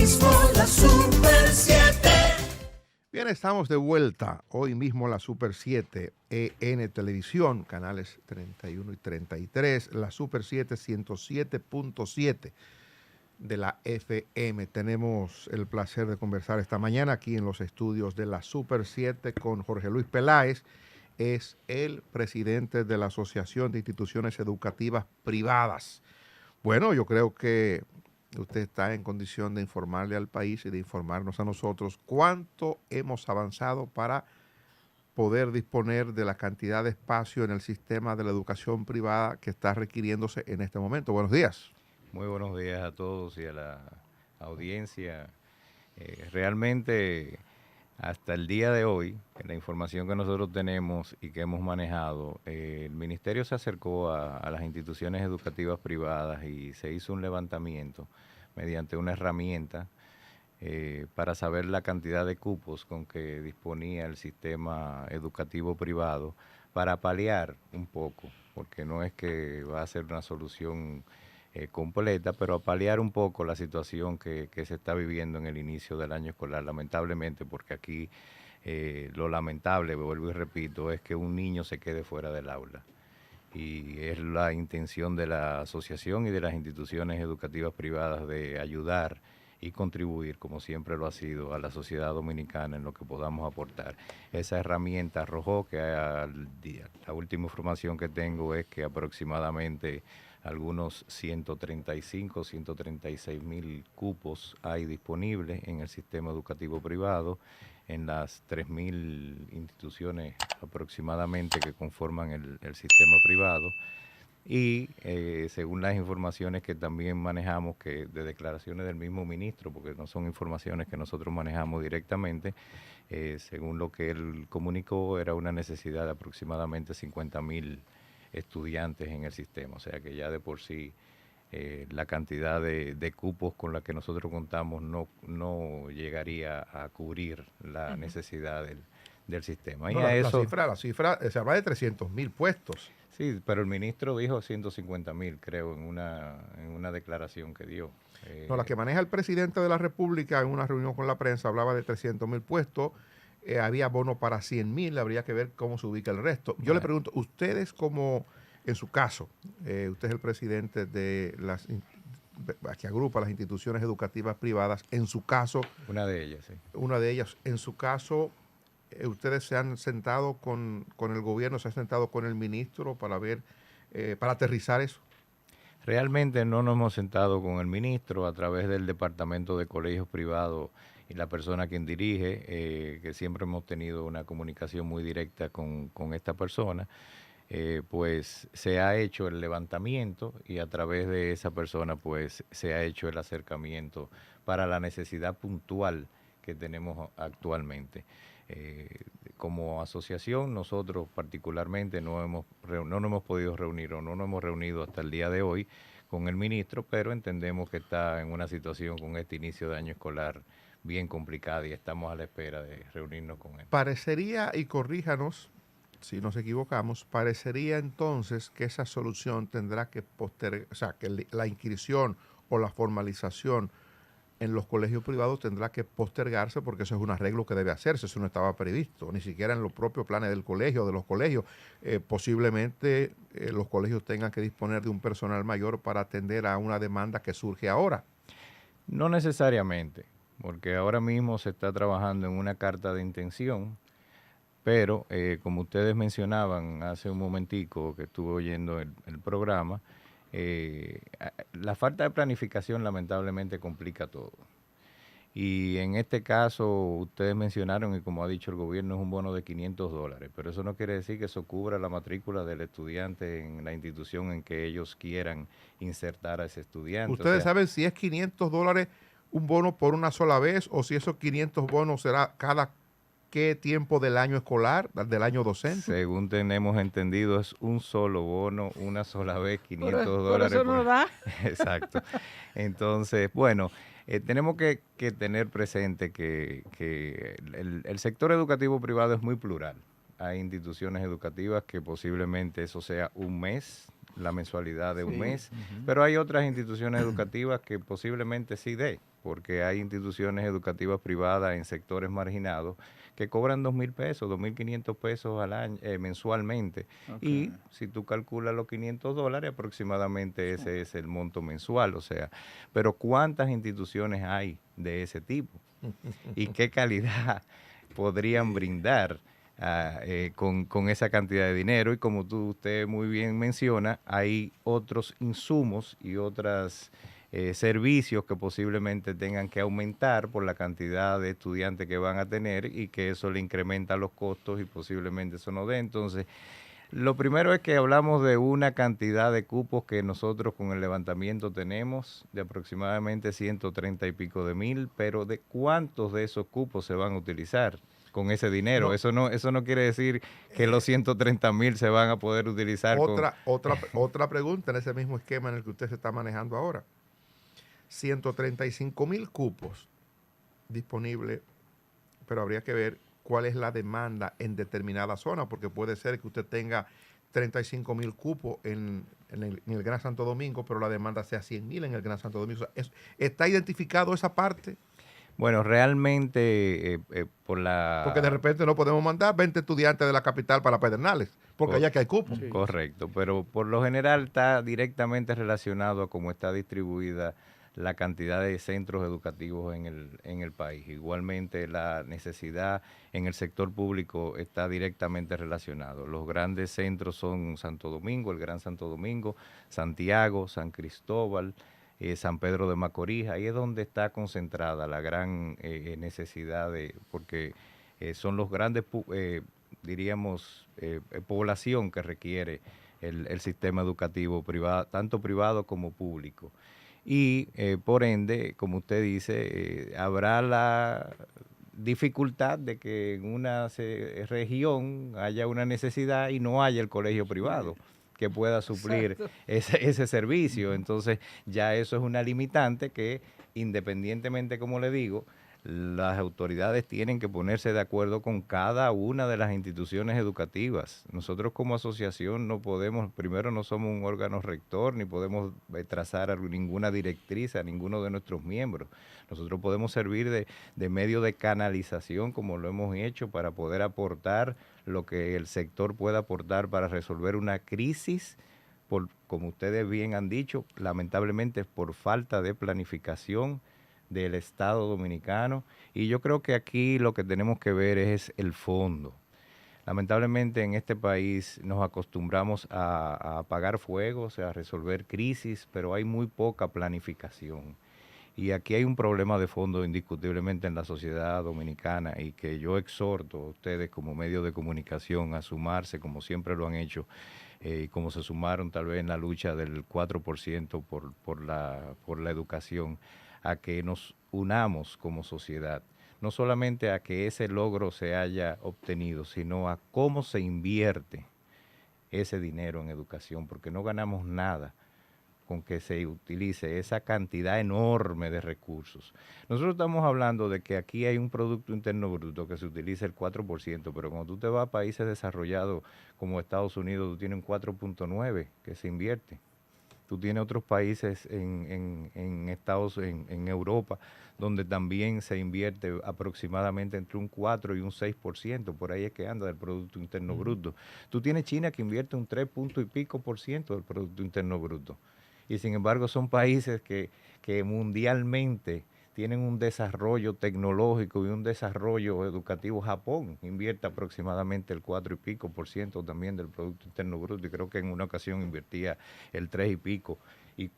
mismo la Super 7. Bien, estamos de vuelta. Hoy mismo la Super 7 en televisión, canales 31 y 33, la Super 7 107.7 de la FM. Tenemos el placer de conversar esta mañana aquí en los estudios de la Super 7 con Jorge Luis Peláez. Es el presidente de la Asociación de Instituciones Educativas Privadas. Bueno, yo creo que usted está en condición de informarle al país y de informarnos a nosotros cuánto hemos avanzado para poder disponer de la cantidad de espacio en el sistema de la educación privada que está requiriéndose en este momento. Buenos días. Muy buenos días a todos y a la audiencia. Realmente, hasta el día de hoy, la información que nosotros tenemos y que hemos manejado, el Ministerio se acercó a las instituciones educativas privadas y se hizo un levantamiento mediante una herramienta para saber la cantidad de cupos con que disponía el sistema educativo privado para paliar un poco, porque no es que va a ser una solución completa, pero a paliar un poco la situación que se está viviendo en el inicio del año escolar, lamentablemente, porque aquí lo lamentable, vuelvo y repito, es que un niño se quede fuera del aula. Y es la intención de la asociación y de las instituciones educativas privadas de ayudar y contribuir, como siempre lo ha sido, a la sociedad dominicana en lo que podamos aportar. Esa herramienta arrojó que la última información que tengo es que aproximadamente algunos 135, 136 mil cupos hay disponibles en el sistema educativo privado, en las 3.000 instituciones aproximadamente que conforman el sistema privado. Y según las informaciones que también manejamos, que de declaraciones del mismo ministro, porque no son informaciones que nosotros manejamos directamente, según lo que él comunicó, era una necesidad de aproximadamente 50.000 estudiantes en el sistema. O sea que ya de por sí la cantidad de cupos con la que nosotros contamos no llegaría a cubrir la necesidad del sistema. No, y a la eso, cifra se habla de 300.000 puestos. Sí, pero el ministro dijo 150.000, creo, en una declaración que dio. No, la que maneja el presidente de la República en una reunión con la prensa hablaba de 300.000 puestos, había bono para 100.000, habría que ver cómo se ubica el resto. Yo le pregunto, ustedes como, en su caso, usted es el presidente de las que agrupa las instituciones educativas privadas, en su caso... Una de ellas, sí. Una de ellas, en su caso... ¿Ustedes se han sentado con el gobierno, se han sentado con el ministro para ver, para aterrizar eso? Realmente no nos hemos sentado con el ministro a través del Departamento de Colegios Privados y la persona quien dirige, que siempre hemos tenido una comunicación muy directa con esta persona. Pues se ha hecho el levantamiento y a través de esa persona pues se ha hecho el acercamiento para la necesidad puntual que tenemos actualmente. Como asociación, nosotros particularmente no nos hemos podido reunir o no nos hemos reunido hasta el día de hoy con el ministro, pero entendemos que está en una situación con este inicio de año escolar bien complicada y estamos a la espera de reunirnos con él. Parecería, y corríjanos si nos equivocamos, parecería entonces que esa solución tendrá que postergar, o sea, que la inscripción o la formalización en los colegios privados tendrá que postergarse porque eso es un arreglo que debe hacerse, eso no estaba previsto, ni siquiera en los propios planes del colegio, de los colegios. Posiblemente los colegios tengan que disponer de un personal mayor para atender a una demanda que surge ahora. No necesariamente, porque ahora mismo se está trabajando en una carta de intención, pero como ustedes mencionaban hace un momentico que estuve oyendo el programa, la falta de planificación lamentablemente complica todo. Y en este caso, ustedes mencionaron, y como ha dicho el gobierno, es un bono de $500, pero eso no quiere decir que eso cubra la matrícula del estudiante en la institución en que ellos quieran insertar a ese estudiante. ¿Ustedes saben si es $500 un bono por una sola vez o si esos 500 bonos será cada qué tiempo del año escolar, del año docente? Según tenemos entendido, es un solo bono, una sola vez, $500. Por eso no da. Exacto. Entonces, bueno, tenemos que tener presente que el sector educativo privado es muy plural. Hay instituciones educativas que posiblemente eso sea un mes, la mensualidad de un mes, pero hay otras instituciones educativas que posiblemente sí dé. porque hay instituciones educativas privadas en sectores marginados que cobran 2.000 pesos, 2.500 pesos al año, mensualmente. Y si tú calculas los $500, aproximadamente ese es el monto mensual. O sea, pero ¿cuántas instituciones hay de ese tipo? ¿Y qué calidad podrían brindar con esa cantidad de dinero? Y como usted muy bien menciona, hay otros insumos y otros servicios que posiblemente tengan que aumentar por la cantidad de estudiantes que van a tener, y que eso le incrementa los costos y posiblemente eso no dé. Entonces, lo primero es que hablamos de una cantidad de cupos que nosotros con el levantamiento tenemos de aproximadamente 130 y pico de mil, pero ¿de cuántos de esos cupos se van a utilizar con ese dinero? No. Eso no quiere decir que los 130.000 se van a poder utilizar Otra pregunta en ese mismo esquema en el que usted se está manejando ahora. 135.000 cupos disponibles, pero habría que ver cuál es la demanda en determinada zona, porque puede ser que usted tenga 35.000 cupos en el Gran Santo Domingo, pero la demanda sea 100.000 en el Gran Santo Domingo. O sea, ¿está identificado esa parte? Bueno, realmente Porque de repente no podemos mandar 20 estudiantes de la capital para Pedernales, porque allá que hay cupos. Sí. Correcto, pero por lo general está directamente relacionado a cómo está distribuida la cantidad de centros educativos en el país. Igualmente la necesidad en el sector público está directamente relacionado. Los grandes centros son Santo Domingo, el Gran Santo Domingo, Santiago, San Cristóbal, San Pedro de Macorís. Ahí es donde está concentrada la gran necesidad, porque son los grandes, diríamos, población que requiere el sistema educativo privado, tanto privado como público. Y por ende, como usted dice, habrá la dificultad de que en una región haya una necesidad y no haya el colegio privado que pueda suplir ese servicio. Entonces ya eso es una limitante que, independientemente, como le digo, las autoridades tienen que ponerse de acuerdo con cada una de las instituciones educativas. Nosotros como asociación no podemos, primero no somos un órgano rector, ni podemos trazar ninguna directriz a ninguno de nuestros miembros. Nosotros podemos servir de medio de canalización, como lo hemos hecho, para poder aportar lo que el sector pueda aportar para resolver una crisis, como ustedes bien han dicho, lamentablemente por falta de planificación del Estado dominicano. Y yo creo que aquí lo que tenemos que ver es el fondo. Lamentablemente en este país nos acostumbramos a apagar fuegos, a resolver crisis, pero hay muy poca planificación. Y aquí hay un problema de fondo indiscutiblemente en la sociedad dominicana, y que yo exhorto a ustedes como medios de comunicación a sumarse, como siempre lo han hecho, y como se sumaron tal vez en la lucha del 4% por la educación, a que nos unamos como sociedad, no solamente a que ese logro se haya obtenido, sino a cómo se invierte ese dinero en educación, porque no ganamos nada con que se utilice esa cantidad enorme de recursos. Nosotros estamos hablando de que aquí hay un Producto Interno Bruto que se utiliza el 4%, pero cuando tú te vas a países desarrollados como Estados Unidos, tú tienes un 4.9% que se invierte. Tú tienes otros países en Europa donde también se invierte aproximadamente entre un 4 y un 6%, por ahí es que anda del Producto Interno Bruto. Tú tienes China que invierte un 3 punto y pico por ciento del Producto Interno Bruto. Y sin embargo son países que mundialmente tienen un desarrollo tecnológico y un desarrollo educativo. Japón invierte aproximadamente el 4 y pico por ciento también del Producto Interno Bruto, y creo que en una ocasión invertía el 3 y pico. Y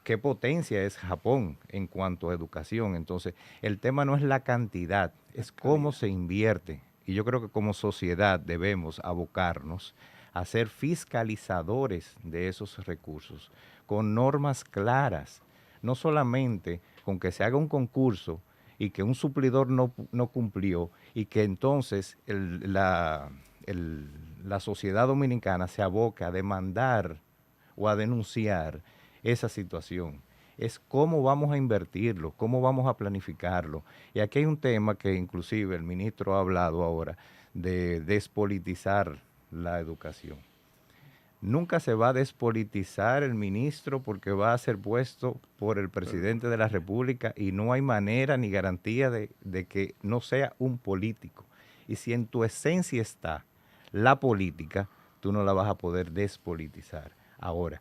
qué potencia es Japón en cuanto a educación. Entonces, el tema no es la cantidad, es cómo se invierte. Y yo creo que como sociedad debemos abocarnos a ser fiscalizadores de esos recursos, con normas claras, no solamente con que se haga un concurso y que un suplidor no cumplió, y que entonces la sociedad dominicana se aboque a demandar o a denunciar esa situación. Es cómo vamos a invertirlo, cómo vamos a planificarlo. Y aquí hay un tema que inclusive el ministro ha hablado ahora, de despolitizar la educación. Nunca se va a despolitizar el ministro porque va a ser puesto por el presidente de la República y no hay manera ni garantía de que no sea un político. Y si en tu esencia está la política, tú no la vas a poder despolitizar. Ahora,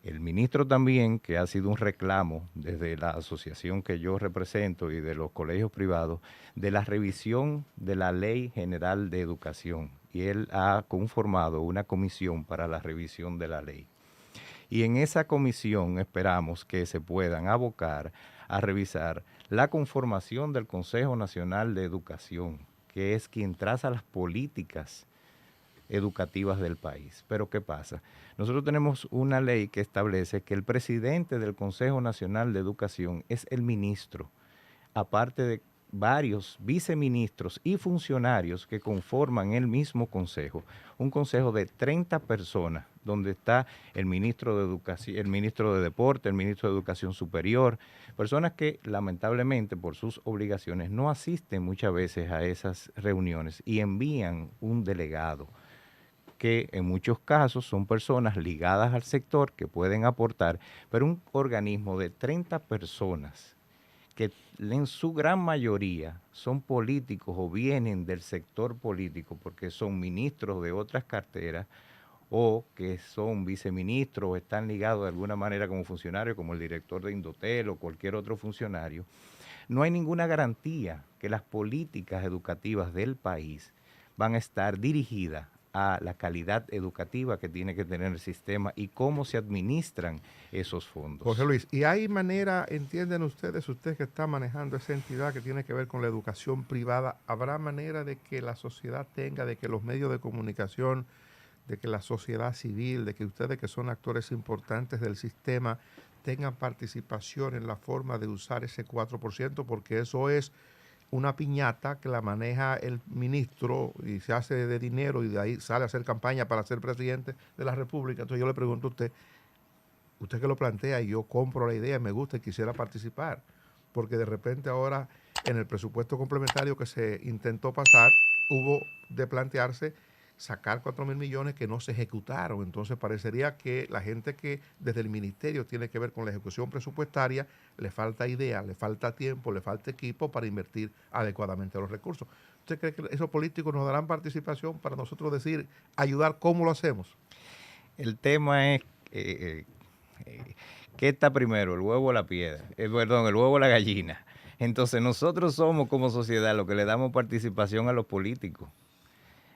el ministro también, que ha sido un reclamo desde la asociación que yo represento y de los colegios privados, de la revisión de la Ley General de Educación. Y él ha conformado una comisión para la revisión de la ley. Y en esa comisión esperamos que se puedan abocar a revisar la conformación del Consejo Nacional de Educación, que es quien traza las políticas educativas del país. Pero ¿qué pasa? Nosotros tenemos una ley que establece que el presidente del Consejo Nacional de Educación es el ministro, aparte de varios viceministros y funcionarios que conforman el mismo consejo, un consejo de 30 personas, donde está el ministro de Educación, el ministro de Deporte, el ministro de Educación Superior, personas que lamentablemente por sus obligaciones no asisten muchas veces a esas reuniones y envían un delegado, que en muchos casos son personas ligadas al sector que pueden aportar, pero un organismo de 30 personas que en su gran mayoría son políticos o vienen del sector político porque son ministros de otras carteras o que son viceministros o están ligados de alguna manera como funcionarios, como el director de Indotel o cualquier otro funcionario, no hay ninguna garantía que las políticas educativas del país van a estar dirigidas a la calidad educativa que tiene que tener el sistema y cómo se administran esos fondos. Jorge Luis, ¿y hay manera, entienden ustedes, usted que está manejando esa entidad que tiene que ver con la educación privada, habrá manera de que la sociedad tenga, de que los medios de comunicación, de que la sociedad civil, de que ustedes que son actores importantes del sistema tengan participación en la forma de usar ese 4%? Porque eso es una piñata que la maneja el ministro y se hace de dinero y de ahí sale a hacer campaña para ser presidente de la República. Entonces yo le pregunto a usted que lo plantea y yo compro la idea, me gusta y quisiera participar, porque de repente ahora en el presupuesto complementario que se intentó pasar hubo de plantearse sacar 4.000 millones que no se ejecutaron. Entonces parecería que la gente que desde el ministerio tiene que ver con la ejecución presupuestaria le falta idea, le falta tiempo, le falta equipo para invertir adecuadamente los recursos. ¿Usted cree que esos políticos nos darán participación para nosotros decir, ayudar cómo lo hacemos? El tema es ¿qué está primero, el huevo o la piedra? Perdón, el huevo o la gallina. Entonces nosotros somos como sociedad los que le damos participación a los políticos.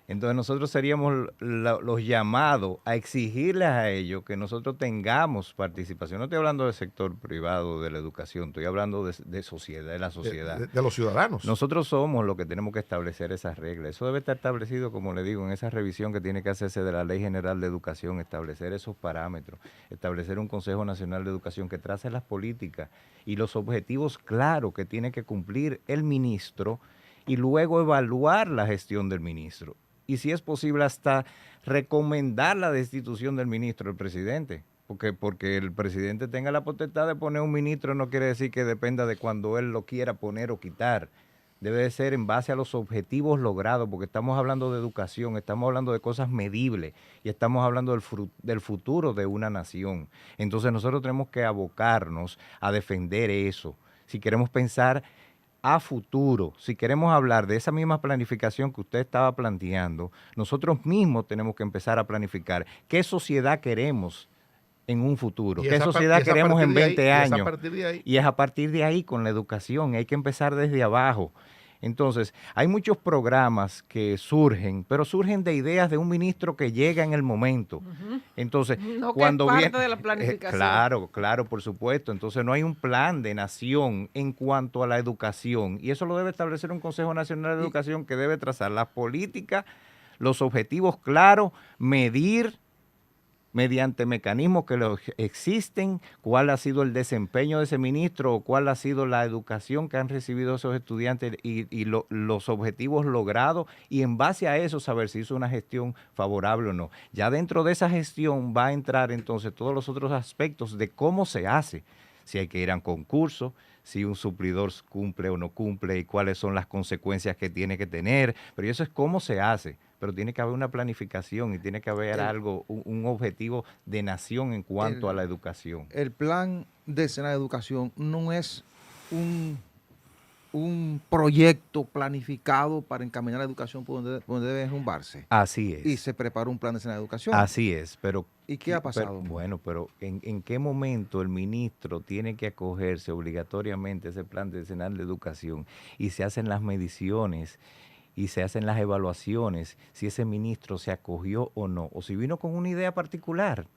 Entonces nosotros seríamos los llamados a exigirles a ellos que nosotros tengamos participación. No estoy hablando del sector privado de la educación, estoy hablando de sociedad, de la sociedad. De los ciudadanos. Nosotros somos los que tenemos que establecer esas reglas. Eso debe estar establecido, como le digo, en esa revisión que tiene que hacerse de la Ley General de Educación, establecer esos parámetros, establecer un Consejo Nacional de Educación que trace las políticas y los objetivos claros que tiene que cumplir el ministro y luego evaluar la gestión del ministro. Y si es posible hasta recomendar la destitución del ministro, el presidente, porque el presidente tenga la potestad de poner un ministro no quiere decir que dependa de cuando él lo quiera poner o quitar. Debe de ser en base a los objetivos logrados, porque estamos hablando de educación, estamos hablando de cosas medibles y estamos hablando del futuro de una nación. Entonces nosotros tenemos que abocarnos a defender eso. Si queremos pensar a futuro, si queremos hablar de esa misma planificación que usted estaba planteando, nosotros mismos tenemos que empezar a planificar qué sociedad queremos en un futuro, qué sociedad queremos en 20 años. Y es a partir de ahí con la educación, hay que empezar desde abajo. Entonces, hay muchos programas que surgen, pero surgen de ideas de un ministro que llega en el momento. Entonces, no, cuando que es parte viene, de la planificación. Claro, por supuesto. Entonces, no hay un plan de nación en cuanto a la educación. Y eso lo debe establecer un Consejo Nacional de Educación que debe trazar las políticas, los objetivos claros, medir mediante mecanismos que existen, cuál ha sido el desempeño de ese ministro o cuál ha sido la educación que han recibido esos estudiantes y los objetivos logrados y en base a eso saber si hizo una gestión favorable o no. Ya dentro de esa gestión va a entrar entonces todos los otros aspectos de cómo se hace, si hay que ir a un concurso, si un suplidor cumple o no cumple y cuáles son las consecuencias que tiene que tener, pero eso es cómo se hace. Pero tiene que haber una planificación y tiene que haber algo, un objetivo de nación en cuanto a la educación. El plan decenal de educación no es un proyecto planificado para encaminar la educación por donde debe rumbarse. Así es. Y se prepara un plan decenal de educación. Así es, pero... ¿Y qué ha pasado? Pero ¿en qué momento el ministro tiene que acogerse obligatoriamente a ese plan decenal de educación y se hacen las mediciones y se hacen las evaluaciones si ese ministro se acogió o no, o si vino con una idea particular?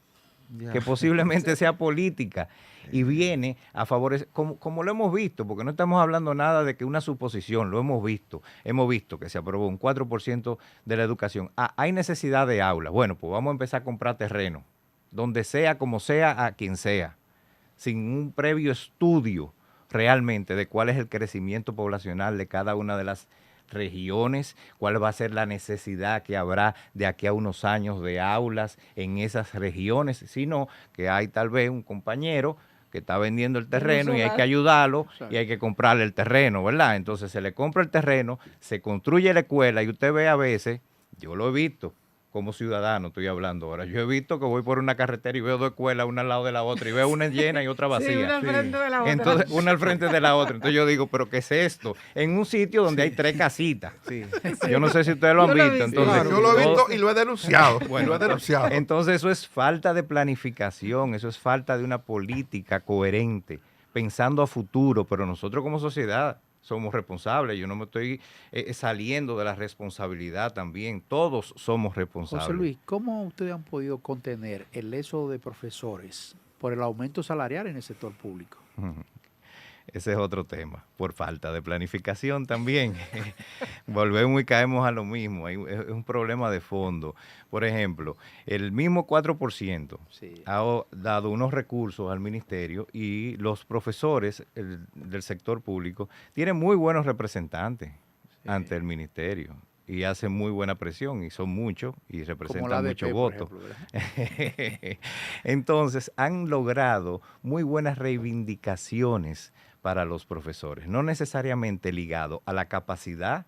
Ya. Que posiblemente sea política y viene a favorecer, como lo hemos visto, porque no estamos hablando nada de que una suposición, lo hemos visto que se aprobó un 4% de la educación. Hay necesidad de aulas, bueno, pues vamos a empezar a comprar terreno, donde sea, como sea, a quien sea, sin un previo estudio realmente de cuál es el crecimiento poblacional de cada una de las regiones, cuál va a ser la necesidad que habrá de aquí a unos años de aulas en esas regiones, sino que hay tal vez un compañero que está vendiendo el terreno y hay que ayudarlo y hay que comprarle el terreno, ¿verdad? Entonces se le compra el terreno, se construye la escuela y usted ve a veces, yo lo he visto, como ciudadano estoy hablando ahora. Yo he visto que voy por una carretera y veo dos escuelas, una al lado de la otra, y veo una llena y otra vacía. Sí, una al frente de la otra. Entonces, una al frente de la otra. Entonces yo digo, ¿pero qué es esto? En un sitio donde hay 3 casitas. Sí. Yo no sé si ustedes lo han visto. Entonces, Claro, yo lo he visto y lo he denunciado. Bueno, lo he denunciado. Entonces eso es falta de planificación, eso es falta de una política coherente, pensando a futuro, pero nosotros como sociedad somos responsables. Yo no me estoy saliendo de la responsabilidad también. Todos somos responsables. José Luis, ¿cómo ustedes han podido contener el éxodo de profesores por el aumento salarial en el sector público? Ese es otro tema, por falta de planificación también. Volvemos y caemos a lo mismo, es un problema de fondo. Por ejemplo, el mismo 4% ha dado unos recursos al ministerio y los profesores del sector público tienen muy buenos representantes ante el ministerio y hacen muy buena presión y son muchos y representan muchos votos. Entonces, han logrado muy buenas reivindicaciones para los profesores, no necesariamente ligado a la capacidad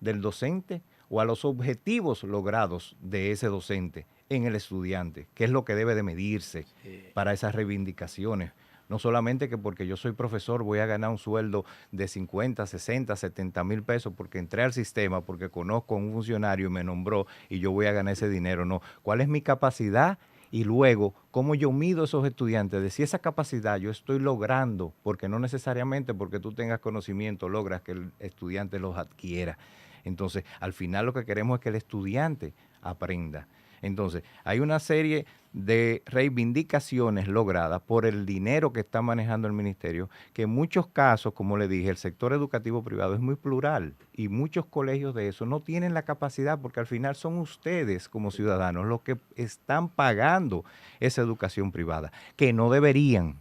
del docente o a los objetivos logrados de ese docente en el estudiante, que es lo que debe de medirse para esas reivindicaciones. No solamente que porque yo soy profesor voy a ganar un sueldo de 50, 60, 70 mil pesos porque entré al sistema, porque conozco a un funcionario y me nombró y yo voy a ganar ese dinero. No, ¿cuál es mi capacidad? Y luego, ¿cómo yo mido a esos estudiantes? De si esa capacidad yo estoy logrando, porque no necesariamente porque tú tengas conocimiento logras que el estudiante los adquiera. Entonces, al final lo que queremos es que el estudiante aprenda. Entonces, hay una serie de reivindicaciones logradas por el dinero que está manejando el ministerio, que en muchos casos, como le dije, el sector educativo privado es muy plural y muchos colegios de eso no tienen la capacidad porque al final son ustedes como ciudadanos los que están pagando esa educación privada, que no deberían,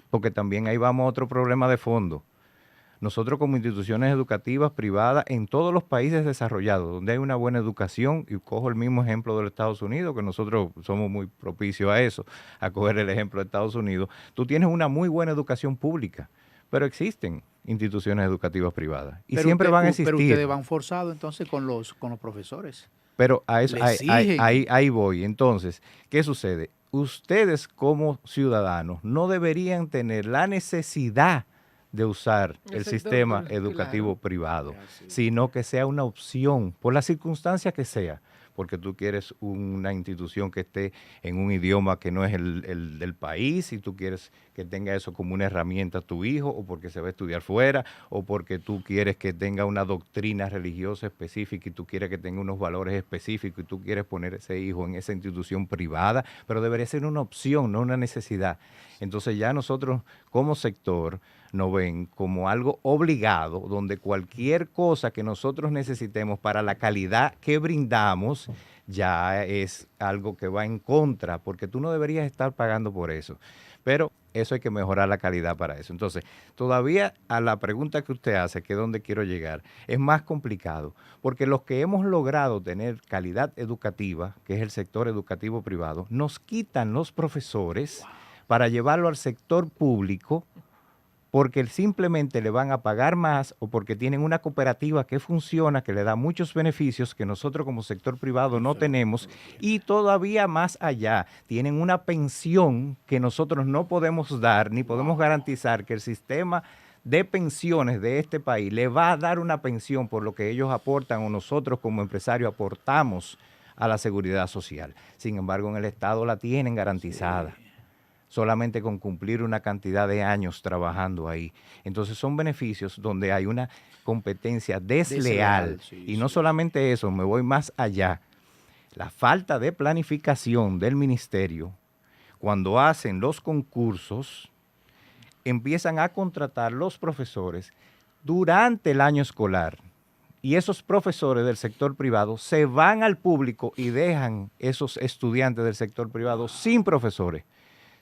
porque también ahí vamos a otro problema de fondo. Nosotros como instituciones educativas privadas en todos los países desarrollados, donde hay una buena educación, y cojo el mismo ejemplo de los Estados Unidos, que nosotros somos muy propicios a eso, a coger el ejemplo de Estados Unidos, tú tienes una muy buena educación pública, pero existen instituciones educativas privadas y pero siempre van a existir. Pero ustedes van forzados entonces con los profesores. Pero a eso, ahí voy. Entonces, ¿qué sucede? Ustedes como ciudadanos no deberían tener la necesidad de usar el sistema educativo privado, sino que sea una opción, por las circunstancias que sea, porque tú quieres una institución que esté en un idioma que no es el del país, y tú quieres que tenga eso como una herramienta a tu hijo, o porque se va a estudiar fuera, o porque tú quieres que tenga una doctrina religiosa específica y tú quieres que tenga unos valores específicos y tú quieres poner ese hijo en esa institución privada, pero debería ser una opción, no una necesidad. Entonces ya nosotros como sector nos ven como algo obligado, donde cualquier cosa que nosotros necesitemos para la calidad que brindamos ya es algo que va en contra, porque tú no deberías estar pagando por eso. Pero eso hay que mejorar la calidad para eso. Entonces, todavía a la pregunta que usted hace, que es donde quiero llegar, es más complicado, porque los que hemos logrado tener calidad educativa, que es el sector educativo privado, nos quitan los profesores para llevarlo al sector público porque simplemente le van a pagar más o porque tienen una cooperativa que funciona, que le da muchos beneficios que nosotros como sector privado no tenemos, y todavía más allá, tienen una pensión que nosotros no podemos dar ni podemos garantizar que el sistema de pensiones de este país le va a dar una pensión por lo que ellos aportan o nosotros como empresarios aportamos a la seguridad social. Sin embargo, en el Estado la tienen garantizada. Solamente con cumplir una cantidad de años trabajando ahí. Entonces son beneficios donde hay una competencia desleal. Y no solamente eso, me voy más allá. La falta de planificación del ministerio, cuando hacen los concursos, empiezan a contratar los profesores durante el año escolar. Y esos profesores del sector privado se van al público y dejan esos estudiantes del sector privado sin profesores,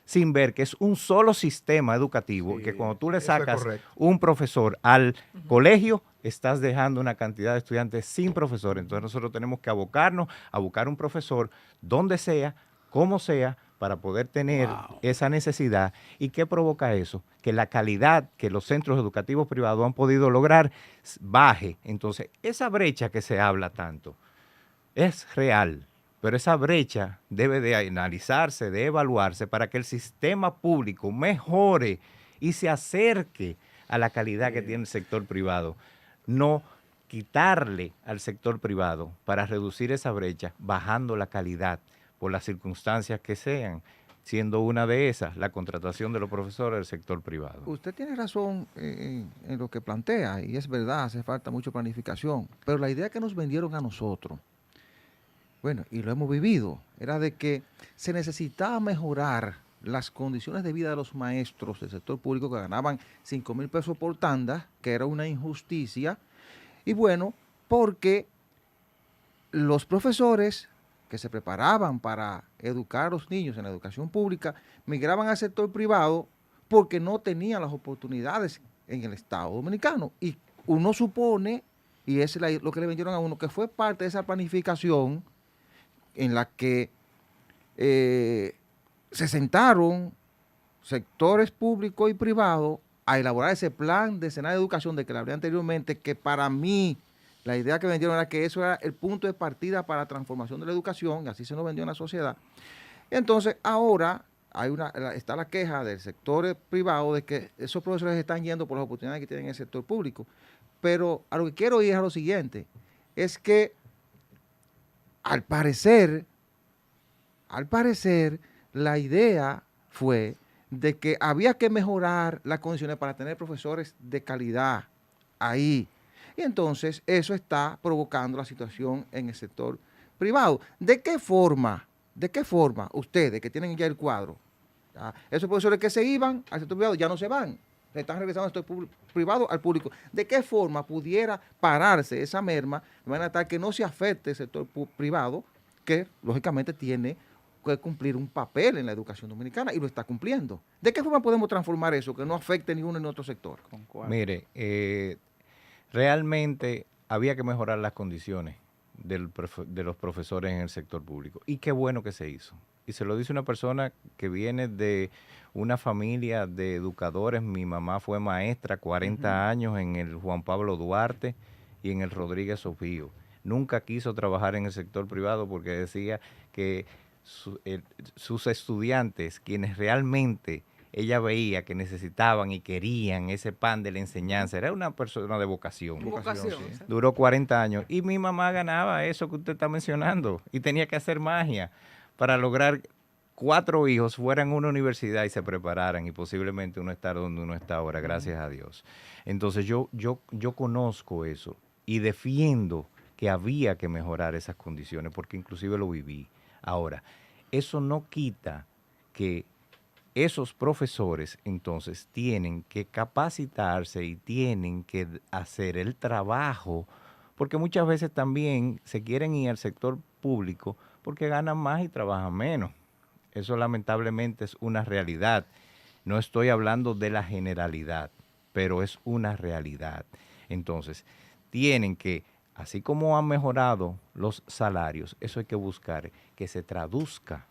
sin ver que es un solo sistema educativo, que cuando tú le sacas un profesor al colegio, estás dejando una cantidad de estudiantes sin profesor. Entonces nosotros tenemos que abocarnos a buscar un profesor donde sea, como sea, para poder tener esa necesidad. ¿Y qué provoca eso? Que la calidad que los centros educativos privados han podido lograr baje. Entonces, esa brecha que se habla tanto es real. Pero esa brecha debe de analizarse, de evaluarse para que el sistema público mejore y se acerque a la calidad que tiene el sector privado. No quitarle al sector privado para reducir esa brecha, bajando la calidad por las circunstancias que sean, siendo una de esas la contratación de los profesores del sector privado. Usted tiene razón en lo que plantea, y es verdad, hace falta mucha planificación, pero la idea que nos vendieron a nosotros, bueno, y lo hemos vivido, era de que se necesitaba mejorar las condiciones de vida de los maestros del sector público que ganaban 5,000 pesos por tanda, que era una injusticia, y bueno, porque los profesores que se preparaban para educar a los niños en la educación pública migraban al sector privado porque no tenían las oportunidades en el Estado Dominicano. Y uno supone, y es lo que le vendieron a uno, que fue parte de esa planificación en la que se sentaron sectores públicos y privados a elaborar ese plan de escenario de educación de que le hablé anteriormente, que para mí la idea que vendieron era que eso era el punto de partida para la transformación de la educación, y así se nos vendió en la sociedad. Entonces, ahora está la queja del sector privado de que esos profesores están yendo por las oportunidades que tienen en el sector público. Pero a lo que quiero ir a lo siguiente, es que al parecer, la idea fue de que había que mejorar las condiciones para tener profesores de calidad ahí. Y entonces eso está provocando la situación en el sector privado. ¿De qué forma ustedes que tienen ya el cuadro, esos profesores que se iban al sector privado ya no se van, se están regresando al sector privado al público? ¿De qué forma pudiera pararse esa merma de manera tal que no se afecte el sector privado, que lógicamente tiene que cumplir un papel en la educación dominicana y lo está cumpliendo? ¿De qué forma podemos transformar eso que no afecte ni uno ni otro sector? Mire, realmente había que mejorar las condiciones de los profesores en el sector público. Y qué bueno que se hizo. Y se lo dice una persona que viene de una familia de educadores. Mi mamá fue maestra 40 años en el Juan Pablo Duarte y en el Rodríguez Sofío. Nunca quiso trabajar en el sector privado porque decía que sus estudiantes, quienes realmente ella veía que necesitaban y querían ese pan de la enseñanza, era una persona de vocación. Sí. Duró 40 años y mi mamá ganaba eso que usted está mencionando y tenía que hacer magia para lograr 4 hijos fueran a una universidad y se prepararan y posiblemente uno estar donde uno está ahora, gracias a Dios. Entonces yo conozco eso y defiendo que había que mejorar esas condiciones porque inclusive lo viví. Ahora, eso no quita que esos profesores entonces tienen que capacitarse y tienen que hacer el trabajo, porque muchas veces también se quieren ir al sector público porque ganan más y trabajan menos. Eso lamentablemente es una realidad. No estoy hablando de la generalidad, pero es una realidad. Entonces, tienen que, así como han mejorado los salarios, eso hay que buscar que se traduzca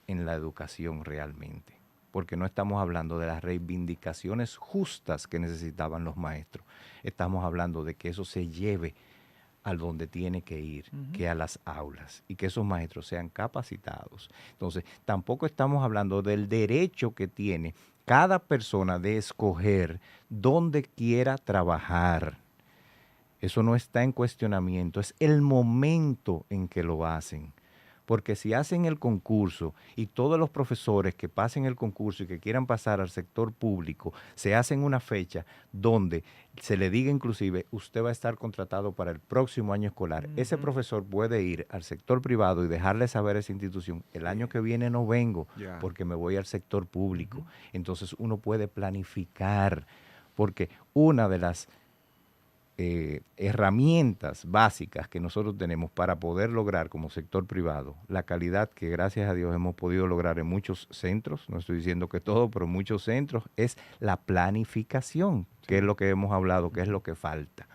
en la educación realmente. porque no estamos hablando de las reivindicaciones justas que necesitaban los maestros. Estamos hablando de que eso se lleve a donde tiene que ir, que a las aulas, y que esos maestros sean capacitados. Entonces, tampoco estamos hablando del derecho que tiene cada persona de escoger dónde quiera trabajar. Eso no está en cuestionamiento, es el momento en que lo hacen. Porque si hacen el concurso y todos los profesores que pasen el concurso y que quieran pasar al sector público, se hacen una fecha donde se le diga inclusive, usted va a estar contratado para el próximo año escolar. Ese profesor puede ir al sector privado y dejarle saber a esa institución, el año que viene no vengo porque me voy al sector público. Entonces uno puede planificar, porque una de las herramientas básicas que nosotros tenemos para poder lograr como sector privado la calidad que gracias a Dios hemos podido lograr en muchos centros, no estoy diciendo que todo, pero en muchos centros, es la planificación, que es lo que hemos hablado, que es lo que falta.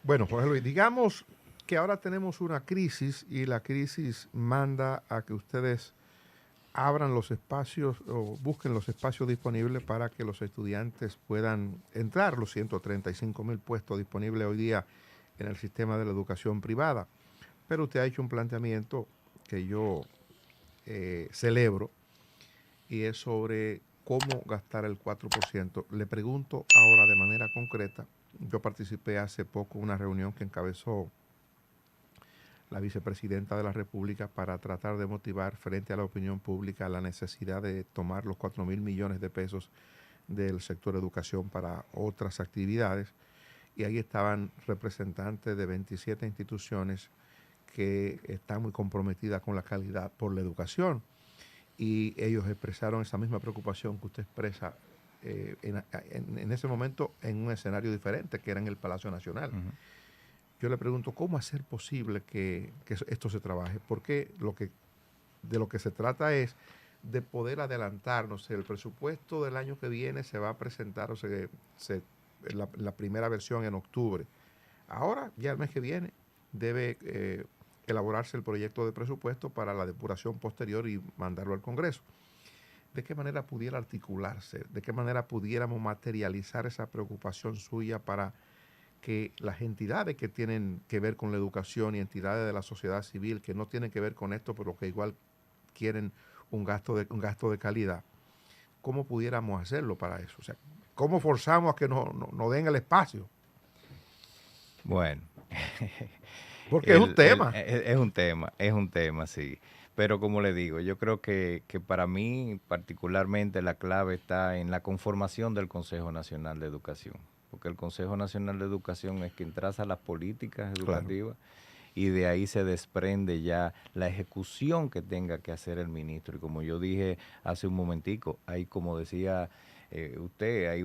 Bueno, Jorge Luis, digamos que ahora tenemos una crisis y la crisis manda a que ustedes abran los espacios o busquen los espacios disponibles para que los estudiantes puedan entrar, los 135,000 puestos disponibles hoy día en el sistema de la educación privada. Pero usted ha hecho un planteamiento que yo celebro y es sobre cómo gastar el 4%. Le pregunto ahora de manera concreta, yo participé hace poco en una reunión que encabezó la vicepresidenta de la República para tratar de motivar frente a la opinión pública la necesidad de tomar los 4,000 millones de pesos del sector educación para otras actividades. Y ahí estaban representantes de 27 instituciones que están muy comprometidas con la calidad por la educación. Y ellos expresaron esa misma preocupación que usted expresa en ese momento en un escenario diferente, que era en el Palacio Nacional. Yo le pregunto, ¿cómo hacer posible que esto se trabaje? Porque de lo que se trata es de poder adelantarnos. El presupuesto del año que viene se va a presentar, la primera versión en octubre. Ahora, ya el mes que viene, debe elaborarse el proyecto de presupuesto para la depuración posterior y mandarlo al Congreso. ¿De qué manera pudiera articularse? ¿De qué manera pudiéramos materializar esa preocupación suya para que las entidades que tienen que ver con la educación y entidades de la sociedad civil que no tienen que ver con esto, pero que igual quieren un gasto de calidad, cómo pudiéramos hacerlo para eso? O sea, ¿cómo forzamos a que nos den el espacio? Bueno. Porque es un tema. Es un tema, sí. Pero como le digo, yo creo que para mí particularmente la clave está en la conformación del Consejo Nacional de Educación. Porque el Consejo Nacional de Educación es quien traza las políticas educativas, y de ahí se desprende ya la ejecución que tenga que hacer el ministro. Y como yo dije hace un momentico, hay, como decía usted, hay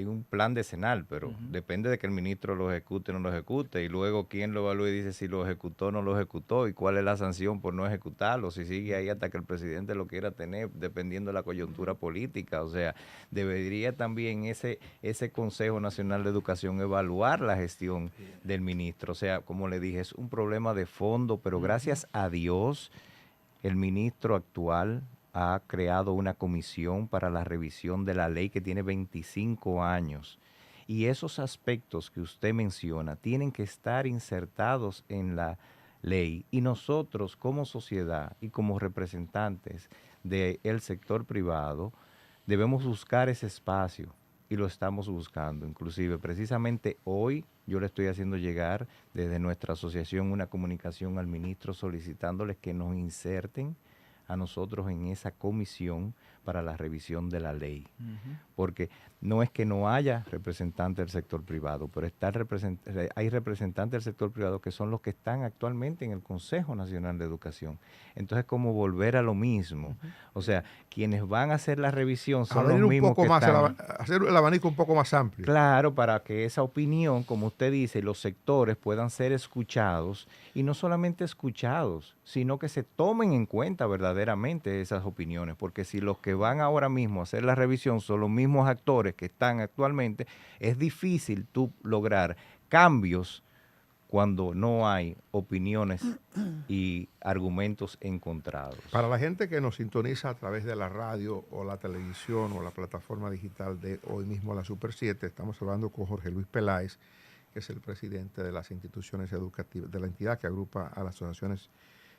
un plan decenal, pero depende de que el ministro lo ejecute o no lo ejecute, y luego quién lo evalúe y dice si lo ejecutó o no lo ejecutó, y cuál es la sanción por no ejecutarlo, si sigue ahí hasta que el presidente lo quiera tener, dependiendo de la coyuntura política. O sea, debería también ese Consejo Nacional de Educación evaluar la gestión del ministro. O sea, como le dije, es un problema de fondo, pero gracias a Dios, el ministro actual ha creado una comisión para la revisión de la ley que tiene 25 años. Y esos aspectos que usted menciona tienen que estar insertados en la ley. Y nosotros como sociedad y como representantes del sector privado debemos buscar ese espacio, y lo estamos buscando. Inclusive, precisamente hoy yo le estoy haciendo llegar desde nuestra asociación una comunicación al ministro solicitándoles que nos inserten a nosotros en esa comisión para la revisión de la ley. Porque no es que no haya representantes del sector privado, pero hay representantes del sector privado que son los que están actualmente en el Consejo Nacional de Educación. Entonces, como volver a lo mismo. O sea, quienes van a hacer la revisión son los mismos que están... Hacer el abanico un poco más amplio. Claro, para que esa opinión, como usted dice, y los sectores puedan ser escuchados, y no solamente escuchados, sino que se tomen en cuenta verdaderamente esas opiniones, porque si los que van ahora mismo a hacer la revisión son los mismos actores que están actualmente, es difícil tú lograr cambios cuando no hay opiniones y argumentos encontrados. Para la gente que nos sintoniza a través de la radio o la televisión o la plataforma digital de hoy mismo la Super 7, estamos hablando con Jorge Luis Peláez, que es el presidente de las instituciones educativas, de la entidad que agrupa a las asociaciones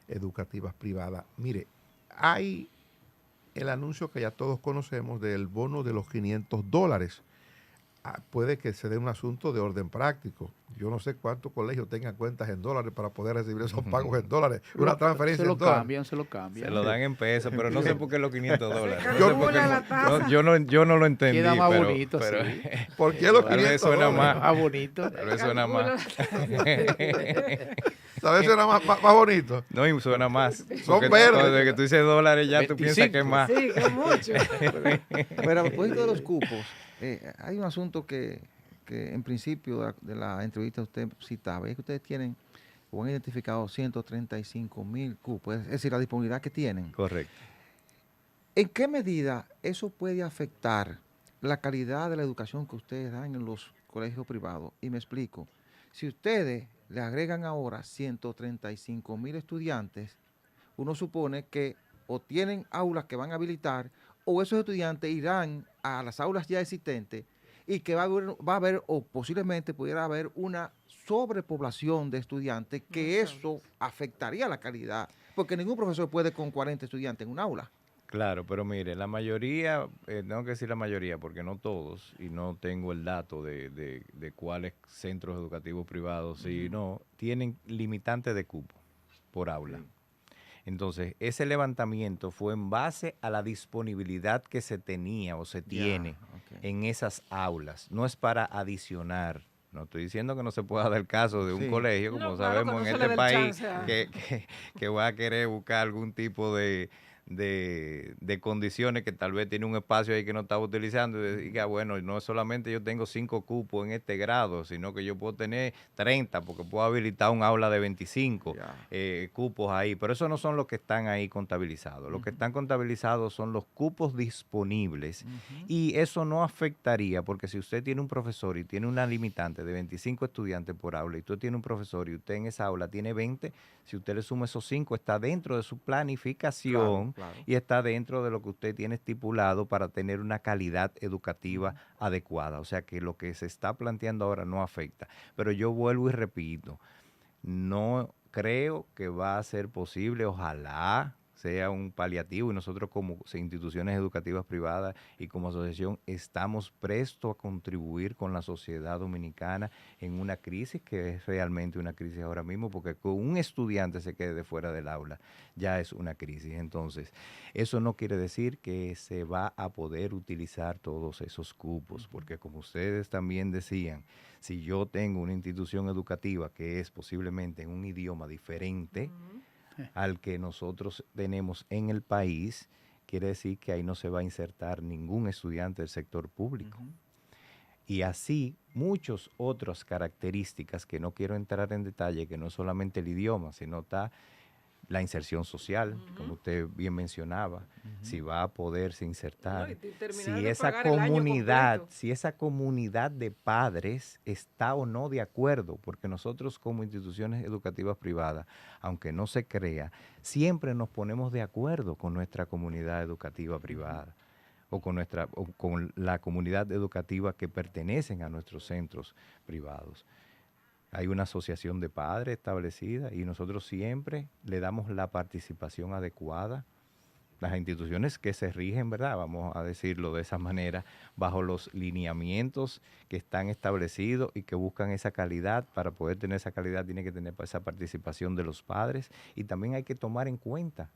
educativas privadas. Mire, hay el anuncio que ya todos conocemos del bono de los $500. Puede que se dé un asunto de orden práctico. Yo no sé cuántos colegios tengan cuentas en dólares para poder recibir esos pagos en dólares. Una transferencia en dólares. Se lo cambian. Se lo dan en pesos, pero no sé por qué los $500. Se No sé por qué calcula la tasa. yo no lo entendí. Queda más pero, bonito, pero, sí. ¿Por qué los Tal vez 500 suena dólares? más. bonito. Tal vez suena más. ¿Sabes? Suena más bonito. No, y suena más. Son Porque verdes. Desde que tú dices dólares ya tú 25. piensas que es más. Sí, que mucho. Pero a propósito de los cupos, hay un asunto que en principio de la entrevista usted citaba, es que ustedes tienen o han identificado 135,000 cupos, es decir, la disponibilidad que tienen. Correcto. ¿En qué medida eso puede afectar la calidad de la educación que ustedes dan en los colegios privados? Y me explico. Si ustedes le agregan ahora 135,000 estudiantes, uno supone que o tienen aulas que van a habilitar o esos estudiantes irán a las aulas ya existentes y que va a haber o posiblemente pudiera haber una sobrepoblación de estudiantes que eso afectaría la calidad, porque ningún profesor puede con 40 estudiantes en un aula. Claro, pero mire, la mayoría, tengo que decir la mayoría porque no todos, y no tengo el dato de cuáles centros educativos privados, sí, no, tienen limitante de cupo por aula. Sí. Entonces, ese levantamiento fue en base a la disponibilidad que se tenía o se tiene en esas aulas. No es para adicionar. No estoy diciendo que no se pueda dar caso de un Sí. colegio, como No, claro, sabemos cuando en se le este dé el país, chance a- que va a querer buscar algún tipo de condiciones que tal vez tiene un espacio ahí que no estaba utilizando y diga, bueno, no es solamente yo tengo 5 cupos en este grado, sino que yo puedo tener 30 porque puedo habilitar un aula de 25 cupos ahí, pero esos no son los que están ahí contabilizados. Los que están contabilizados son los cupos disponibles y eso no afectaría porque si usted tiene un profesor y tiene una limitante de 25 estudiantes por aula y tú tienes un profesor y usted en esa aula tiene 20, si usted le suma esos 5 está dentro de su planificación. Claro. Y está dentro de lo que usted tiene estipulado para tener una calidad educativa adecuada. O sea que lo que se está planteando ahora no afecta. Pero yo vuelvo y repito, no creo que va a ser posible, ojalá sea un paliativo y nosotros como instituciones educativas privadas y como asociación estamos prestos a contribuir con la sociedad dominicana en una crisis que es realmente una crisis ahora mismo porque con un estudiante se quede de fuera del aula ya es una crisis. Entonces, eso no quiere decir que se va a poder utilizar todos esos cupos porque como ustedes también decían, si yo tengo una institución educativa que es posiblemente en un idioma diferente, al que nosotros tenemos en el país, quiere decir que ahí no se va a insertar ningún estudiante del sector público. Y así muchas otras características que no quiero entrar en detalle, que no es solamente el idioma, sino está la inserción social, como usted bien mencionaba, si va a poderse insertar, No, y terminar si de esa pagar el año comunidad, completo. si esa comunidad de padres está o no de acuerdo, porque nosotros como instituciones educativas privadas, aunque no se crea, siempre nos ponemos de acuerdo con nuestra comunidad educativa privada o con la comunidad educativa que pertenecen a nuestros centros privados. Hay una asociación de padres establecida y nosotros siempre le damos la participación adecuada. Las instituciones que se rigen, ¿verdad? Vamos a decirlo de esa manera, bajo los lineamientos que están establecidos y que buscan esa calidad. Para poder tener esa calidad tiene que tener esa participación de los padres y también hay que tomar en cuenta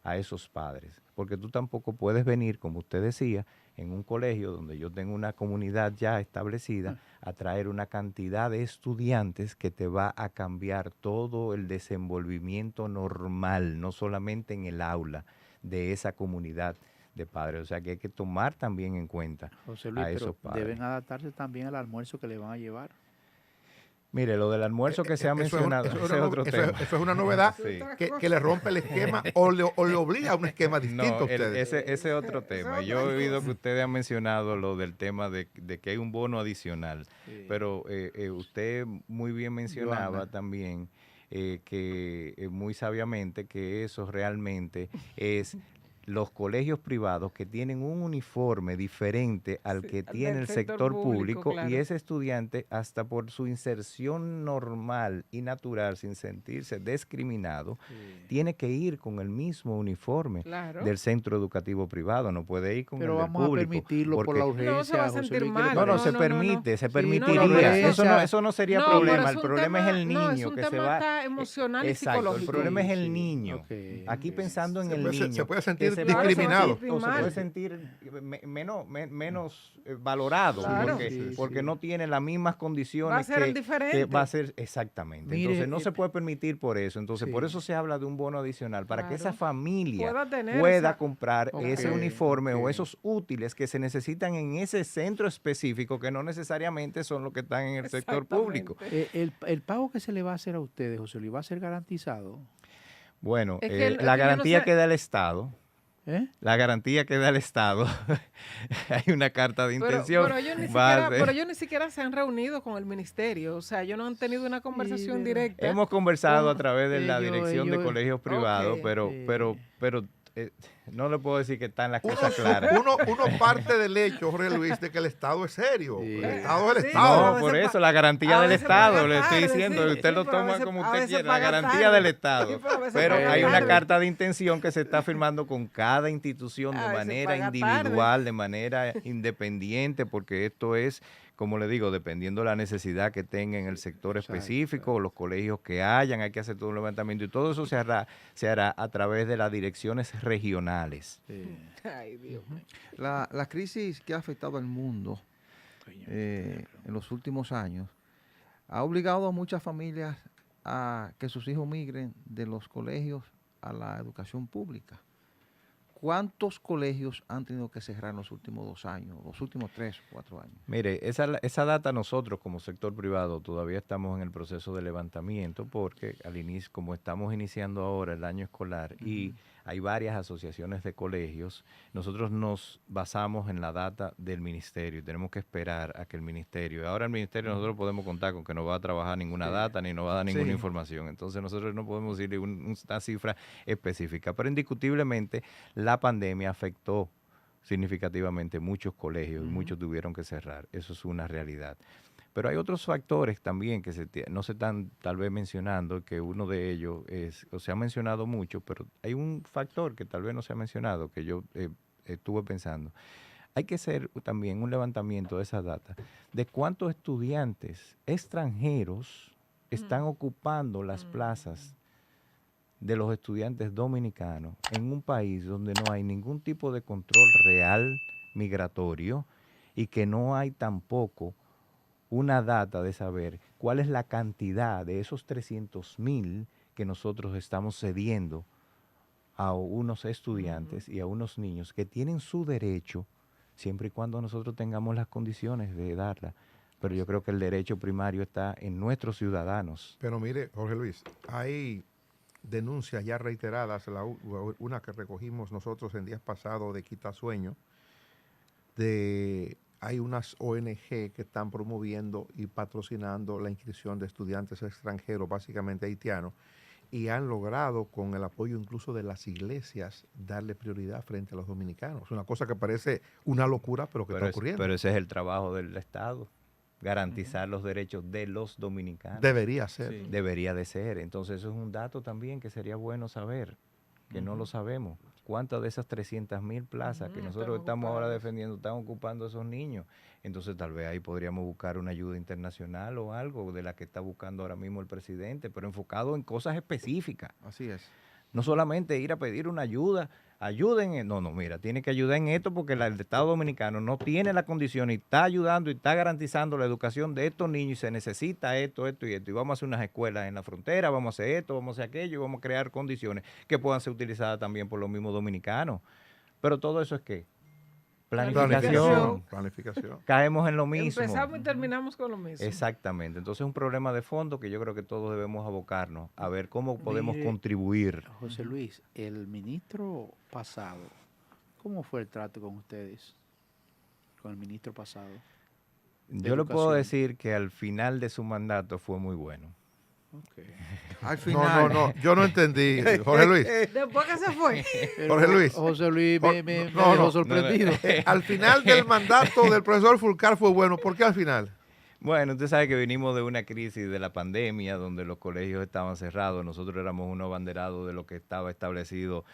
a esos padres, porque tú tampoco puedes venir, como usted decía, en un colegio donde yo tengo una comunidad ya establecida, a traer una cantidad de estudiantes que te va a cambiar todo el desenvolvimiento normal, no solamente en el aula de esa comunidad de padres. O sea que hay que tomar también en cuenta José Luis, a pero esos padres. deben adaptarse también al almuerzo que le van a llevar. Mire, lo del almuerzo que se ha mencionado, ese es otro tema. Eso es una novedad Sí. que le rompe el esquema o le obliga a un esquema distinto a No, ustedes. ese es otro tema. Yo he oído que ustedes han mencionado lo del tema de que hay un bono adicional, pero usted muy bien mencionaba Joana. también que muy sabiamente que eso realmente es los colegios privados que tienen un uniforme diferente al que tiene del el sector sector público, público, y claro. ese estudiante, hasta por su inserción normal y natural, sin sentirse discriminado, tiene que ir con el mismo uniforme Claro. del centro educativo privado, no puede ir con Pero el del vamos a público. permitirlo por porque- la urgencia. No, se va a José sentir Luis, ¿qué le mal. No, no, parece? se no, permite, se Sí, permitiría. no, Eso no sería No, problema. pero El problema es el niño no, es un que se tema va. hasta emocional y Exacto, psicológico. el problema es el Sí, niño. ok, Aquí ok. pensando en Se el puede- niño. se puede que sentir se Claro, discriminado. se va a o se puede sentir sentir menos valorado, Claro. porque, Sí, porque sí. no tiene las mismas condiciones Va a ser que diferente. va a ser exactamente. Mire, Entonces no se puede permitir por eso. Entonces por sí. eso se habla de un bono adicional, para que esa Claro. familia Pueda tener pueda esa- comprar Ok, ese uniforme o ok. esos útiles que se necesitan en ese centro específico, que no necesariamente son los que están en el sector público. El pago que se le va a hacer a ustedes, José Luis, va a ser garantizado. Bueno, Es que la yo no garantía sé- que da el Estado. ¿Eh? La garantía que da el Estado, hay una carta de intención. Pero ellos, va a ser- pero ellos ni siquiera se han reunido con el ministerio, o sea, ellos no han tenido una conversación pero- directa. Hemos conversado a ¿Cómo? través de la Ellos- dirección de ellos- colegios privados, Ok. pero no le puedo decir que están las Uno, cosas claras. uno parte del hecho, Jorge Luis, de que el Estado es serio. Sí. El Estado es el Sí, Estado. No, por veces eso la garantía a del veces Estado, paga le estoy tarde, diciendo, sí, usted sí, lo pero a toma veces- como a usted veces quiere, la paga garantía tarde. del Estado. Sí, pero a veces Pero paga hay una tarde. carta de intención que se está firmando con cada institución A de veces manera paga individual, de manera independiente, porque esto es, como le digo, dependiendo de la necesidad que tenga en el sector Exacto. específico, o los colegios que hayan, hay que hacer todo un levantamiento, y todo eso se hará a través de las direcciones regionales. Sí. Ay, Dios mío. La crisis que ha afectado al mundo en los últimos años ha obligado a muchas familias a que sus hijos migren de los colegios a la educación pública. ¿Cuántos colegios han tenido que cerrar en los últimos 2 años, los últimos 3 o 4 años? Mire, esa data nosotros como sector privado todavía estamos en el proceso de levantamiento, porque al inicio, como estamos iniciando ahora el año escolar y hay varias asociaciones de colegios, nosotros nos basamos en la data del ministerio y tenemos que esperar a que el ministerio, ahora el ministerio nosotros podemos contar con que no va a trabajar ninguna data ni nos va a dar ninguna Sí. información, entonces nosotros no podemos decirle una cifra específica, pero indiscutiblemente la pandemia afectó significativamente muchos colegios y muchos tuvieron que cerrar. Eso es una realidad. Pero hay otros factores también que no se están tal vez mencionando, que uno de ellos es, o se ha mencionado mucho, pero hay un factor que tal vez no se ha mencionado, que yo estuve pensando. Hay que hacer también un levantamiento de esa data, de cuántos estudiantes extranjeros están ocupando las plazas de los estudiantes dominicanos en un país donde no hay ningún tipo de control real migratorio y que no hay tampoco una data de saber cuál es la cantidad de esos 300,000 que nosotros estamos cediendo a unos estudiantes y a unos niños que tienen su derecho siempre y cuando nosotros tengamos las condiciones de darla. Pero yo creo que el derecho primario está en nuestros ciudadanos. Pero mire, Jorge Luis, hay denuncias ya reiteradas, una que recogimos nosotros en días pasados de Quitasueño, hay unas ONG que están promoviendo y patrocinando la inscripción de estudiantes extranjeros, básicamente haitianos, y han logrado, con el apoyo incluso de las iglesias, darle prioridad frente a los dominicanos. Una cosa que parece una locura, pero que está ocurriendo. Pero ese es el trabajo del Estado, garantizar los derechos de los dominicanos. Debería ser. Sí. Debería de ser. Entonces eso es un dato también que sería bueno saber, que no lo sabemos. ¿Cuántas de esas 300,000 plazas que nosotros están estamos ahora ocupadas. defendiendo están ocupando esos niños? Entonces tal vez ahí podríamos buscar una ayuda internacional o algo de la que está buscando ahora mismo el presidente, pero enfocado en cosas específicas. Así es. No solamente ir a pedir una ayuda, ayuden no, mira, tiene que ayudar en esto porque el Estado Dominicano no tiene la condición y está ayudando y está garantizando la educación de estos niños y se necesita esto y esto. Y vamos a hacer unas escuelas en la frontera, vamos a hacer esto, vamos a hacer aquello y vamos a crear condiciones que puedan ser utilizadas también por los mismos dominicanos. Pero todo eso es ¿qué? Planificación. Planificación. Caemos en lo mismo. Empezamos y terminamos con lo mismo. Exactamente. Entonces es un problema de fondo que yo creo que todos debemos abocarnos a ver cómo podemos Mire, contribuir. José Luis, el ministro pasado, ¿cómo fue el trato con ustedes? Con el ministro pasado. Yo le puedo educación. decir que al final de su mandato fue muy bueno. Ok. Al No, final. no, yo no entendí. Jorge Luis, Después que se fue. Pero Jorge Luis. José Luis me No, dejó no. sorprendido. al final del mandato del profesor Fulcar fue bueno. ¿Por qué al final? Bueno, usted sabe que venimos de una crisis de la pandemia donde los colegios estaban cerrados. Nosotros éramos unos abanderados de lo que estaba establecido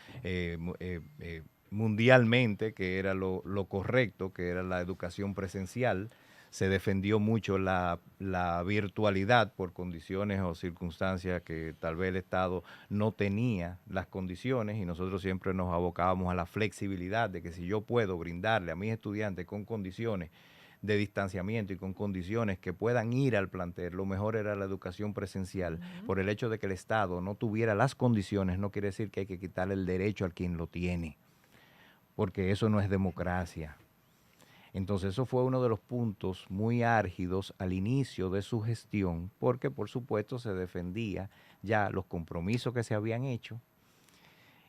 mundialmente, que era lo correcto, que era la educación presencial. Se defendió mucho la virtualidad por condiciones o circunstancias que tal vez el Estado no tenía las condiciones, y nosotros siempre nos abocábamos a la flexibilidad de que si yo puedo brindarle a mis estudiantes con condiciones de distanciamiento y con condiciones que puedan ir al plantel, lo mejor era la educación presencial. Por el hecho de que el Estado no tuviera las condiciones, no quiere decir que hay que quitarle el derecho a quien lo tiene, porque eso no es democracia. Entonces eso fue uno de los puntos muy álgidos al inicio de su gestión, porque por supuesto se defendía ya los compromisos que se habían hecho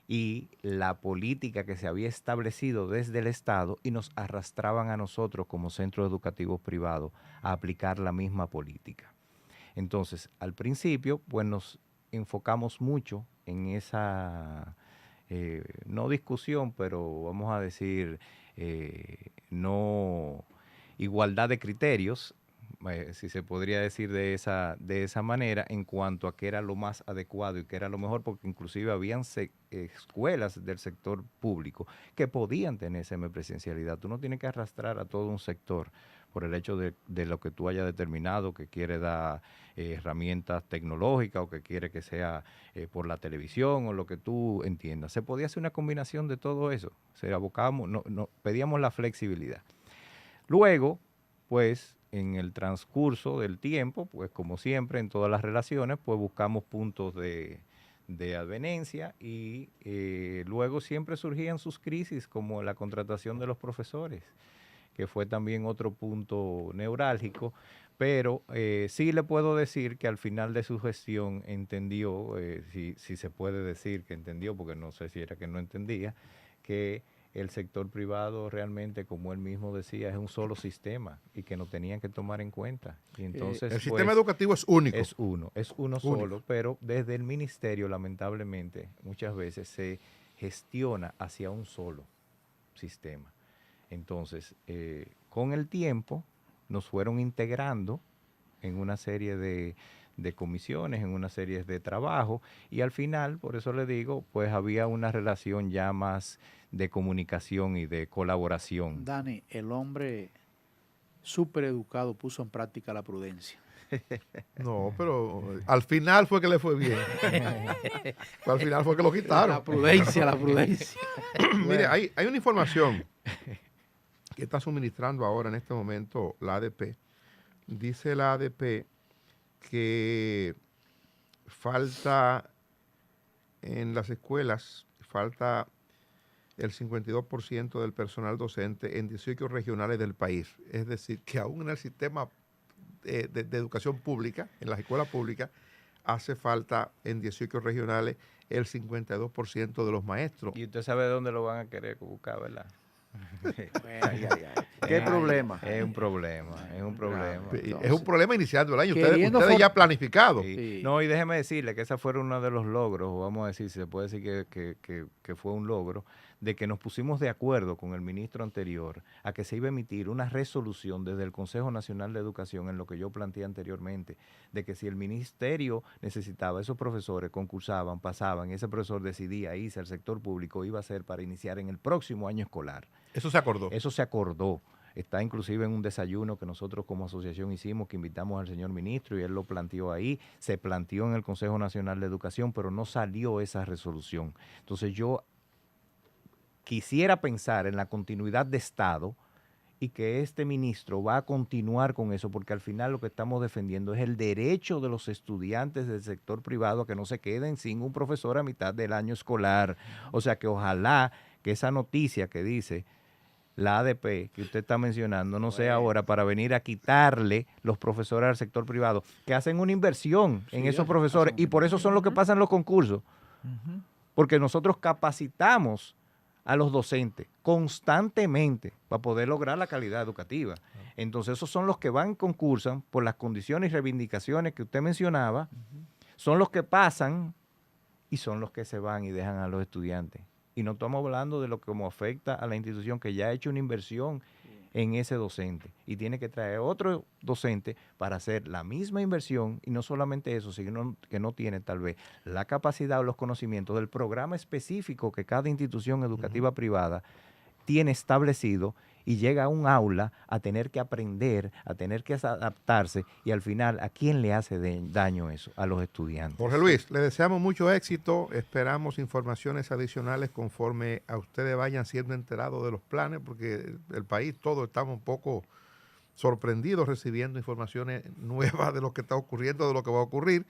y la política que se había establecido desde el Estado, y nos arrastraban a nosotros como centros educativos privados a aplicar la misma política. Entonces, al principio, pues nos enfocamos mucho en esa, no discusión, pero vamos a decir, no igualdad de criterios, si se podría decir de esa manera, en cuanto a qué era lo más adecuado y qué era lo mejor, porque inclusive habían escuelas del sector público que podían tener semipresencialidad. Tú no tienes que arrastrar a todo un sector por el hecho de lo que tú hayas determinado, que quiere dar herramientas tecnológicas o que quiere que sea por la televisión o lo que tú entiendas. Se podía hacer una combinación de todo eso. Se abocábamos, pedíamos la flexibilidad. Luego, pues, en el transcurso del tiempo, pues como siempre en todas las relaciones, pues buscamos puntos de advenencia y luego siempre surgían sus crisis, como la contratación de los profesores, que fue también otro punto neurálgico, pero sí le puedo decir que al final de su gestión entendió, si se puede decir que entendió, porque no sé si era que no entendía, que el sector privado realmente, como él mismo decía, es un solo sistema y que no tenían que tomar en cuenta. Y entonces, El sistema educativo es único. Es uno solo, pero desde el ministerio, lamentablemente, muchas veces se gestiona hacia un solo sistema. Entonces, con el tiempo, nos fueron integrando en una serie de comisiones, en una serie de trabajo, y al final, por eso le digo, pues había una relación ya más de comunicación y de colaboración. Dani, el hombre súper educado puso en práctica la prudencia. No, pero al final fue que le fue bien. Al final fue que lo quitaron. La prudencia, la prudencia. Mire, hay una información que está suministrando ahora en este momento la ADP. Dice la ADP que falta en las escuelas, falta el 52% del personal docente en 18 regionales del país. Es decir, que aún en el sistema de educación pública, en las escuelas públicas, hace falta en 18 regionales el 52% de los maestros. Y usted sabe dónde lo van a querer buscar, ¿verdad? ¿Qué problema? Es un problema, es un problema. Es un problema iniciando el año. Queriendo Ustedes ya planificado. Sí. Sí. No, y déjeme decirle que ese fue uno de los logros, o vamos a decir, se puede decir que fue un logro, de que nos pusimos de acuerdo con el ministro anterior a que se iba a emitir una resolución desde el Consejo Nacional de Educación, en lo que yo planteé anteriormente, de que si el ministerio necesitaba esos profesores, concursaban, pasaban, y ese profesor decidía irse al sector público, iba a ser para iniciar en el próximo año escolar. Eso se acordó. Eso se acordó. Está inclusive en un desayuno que nosotros como asociación hicimos, que invitamos al señor ministro y él lo planteó ahí, se planteó en el Consejo Nacional de Educación, pero no salió esa resolución. Entonces yo quisiera pensar en la continuidad de Estado y que este ministro va a continuar con eso, porque al final lo que estamos defendiendo es el derecho de los estudiantes del sector privado a que no se queden sin un profesor a mitad del año escolar. O sea que ojalá que esa noticia que dice la ADP que usted está mencionando no sea ahora para venir a quitarle los profesores al sector privado, que hacen una inversión en esos profesores y por eso son los que pasan los concursos. Porque nosotros capacitamos a los docentes constantemente para poder lograr la calidad educativa. Entonces esos son los que van, concursan por las condiciones y reivindicaciones que usted mencionaba, son los que pasan y son los que se van y dejan a los estudiantes. Y no estamos hablando de lo que como afecta a la institución que ya ha hecho una inversión en ese docente y tiene que traer otro docente para hacer la misma inversión y no solamente eso, sino que no tiene tal vez la capacidad o los conocimientos del programa específico que cada institución educativa privada tiene establecido y llega a un aula a tener que aprender, a tener que adaptarse y al final, ¿a quién le hace daño eso? A los estudiantes. Jorge Luis, le deseamos mucho éxito, esperamos informaciones adicionales conforme a ustedes vayan siendo enterados de los planes, porque el país todo estamos un poco sorprendidos recibiendo informaciones nuevas de lo que está ocurriendo, de lo que va a ocurrir.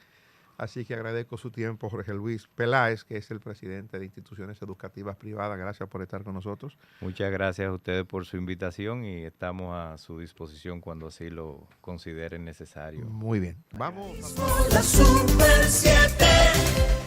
Así que agradezco su tiempo, Jorge Luis Peláez, que es el presidente de Instituciones Educativas Privadas. Gracias por estar con nosotros. Muchas gracias a ustedes por su invitación y estamos a su disposición cuando así lo consideren necesario. Muy bien. Vamos. La Super 7.